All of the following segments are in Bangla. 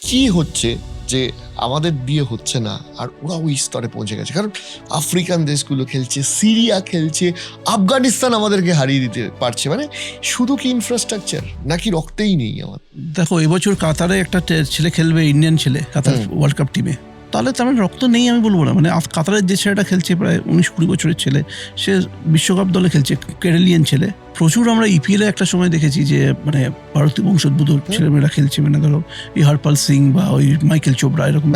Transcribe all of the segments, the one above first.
কি হচ্ছে যে আমাদের দিয়ে হচ্ছে না আর ওরা ওই স্তরে পৌঁছে গেছে? কারণ আফ্রিকান দেশগুলো খেলছে, সিরিয়া খেলছে, আফগানিস্তান আমাদেরকে হারিয়ে দিতে পারছে। মানে শুধু কি ইনফ্রাস্ট্রাকচার নাকি রক্তেই নেই আমার? দেখো এবছর কাতারে একটা ছেলে খেলবে, ইন্ডিয়ান ছেলে, কাতার ওয়ার্ল্ড কাপ টিমে। তাহলে তার মানে রক্ত নেই আমি বলবো না। মানে কাতারের যে ছেলেটা খেলছে প্রায় 19-20 বছরের ছেলে, সে বিশ্বকাপ দলে খেলছে, কেরালিয়ান ছেলে। প্রচুর আমরা ইপিএল এ একটা সময় দেখেছি যে মানে ভারতীয় বংশোদ্ভূত ছেলেমেয়েরা খেলছে, মানে ধরো এই হরপাল সিং বা ওই মাইকেল চোপড়া, এরকম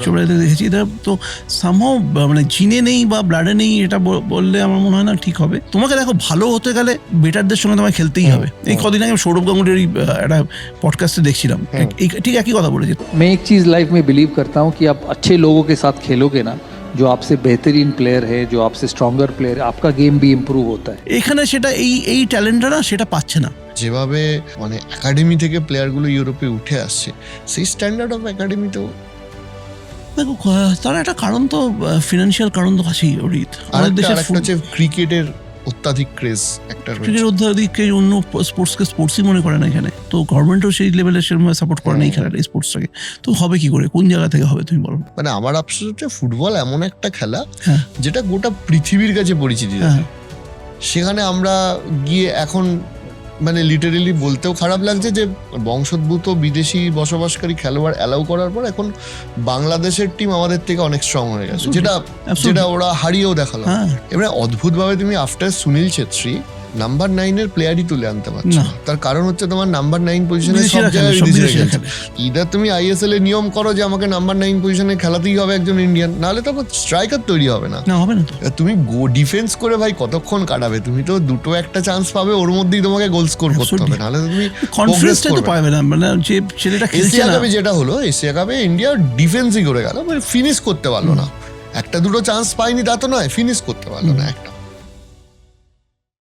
চোপড়া দেখেছি। এটা তো সামহাও মানে জিনে নেই বা ব্লাডে নেই, এটা বললে আমার মনে হয় না ঠিক হবে। তোমাকে দেখো ভালো হতে গেলে বেটারদের সঙ্গে তোমায় খেলতেই হবে। এই কদিন আগে সৌরভ গাঙ্গুলির একটা পডকাস্টে দেখছিলাম, ঠিক একই কথা বলেছে। मैं एक चीज़ लाइफ में बिलीव करता हूँ कि आप अच्छे लोगों के साथ खेलोगे ना, जो आपसे बेहतरीन प्लेयर है, जो आपसे स्ट्रॉन्गर प्लेयर है, आपका गेम भी इम्प्रूव होता है। এখানে সেটা এই ট্যালেন্টটা না সেটা পাচ্ছে না। যেভাবে মানে একাডেমি থেকে প্লেয়ারগুলো ইউরোপে উঠে আসছে, সেই স্ট্যান্ডার্ড অফ একাডেমিতেও দেখো তার একটা কারণ তো ফিনান্সিয়াল কারণ তো আছেই। আমাদের দেশে ক্রিকেটের অত্যাধিক ক্রেজ, একটা ক্রিকেট অত্যাধিক, অন্য স্পোর্টসকে স্পোর্টসই মনে করে না এখানে। তো গভর্নমেন্টও সেই লেভেলে সেরকম সাপোর্ট করে না এই খেলাটা, স্পোর্টসটাকে। তো হবে কি করে, কোন জায়গা থেকে হবে তুমি বলো? মানে আমার আফসোস হচ্ছে ফুটবল এমন একটা খেলা যেটা গোটা পৃথিবীর কাছে পরিচিতি দেয়। সেখানে আমরা গিয়ে এখন মানে লিটারেলি বলতেও খারাপ লাগছে যে বংশোদ্ভূত বিদেশি বসবাসকারী খেলোয়াড় অ্যালাউ করার পর এখন বাংলাদেশের টিম আমাদের থেকে অনেক স্ট্রং হয়ে গেছে, যেটা ওরা হারিয়েও দেখালো। এবারে অদ্ভুতভাবে তুমি আফটার সুনীল ছেত্রী নাম্বার 9 এর প্লেয়ারই তুলে আনতে পারছো না। তার কারণ হচ্ছে তোমার নাম্বার 9 পজিশনে সব জায়গায় বিদেশিরা খেলছে। ইদার তুমি আইএসএল এ নিয়ম করো যে আমাকে নাম্বার 9 পজিশনে খেলাতেই হবে একজন ইন্ডিয়ান, নাহলে তো স্ট্রাইকার তৈরি হবে না। তুমি ডিফেন্স করে ভাই কতক্ষণ কাটাবে? তুমি তো দুটো একটা চান্স পাবে, ওর মধ্যেই তোমাকে গোল স্কোর করতে হবে, নাহলে তুমি কনফিডেন্সটা তো পাবে না। মানে যে ছেলেটা খেলছে না, এশিয়া কাপে যেটা হলো, এশিয়া কাপে ইন্ডিয়া ডিফেন্সই করে গেল, মানে ফিনিশ করতে পারলো না। একটা দুটো চান্স পায়নি তা তো নয়, ফিনিশ করতে পারলো না একটা।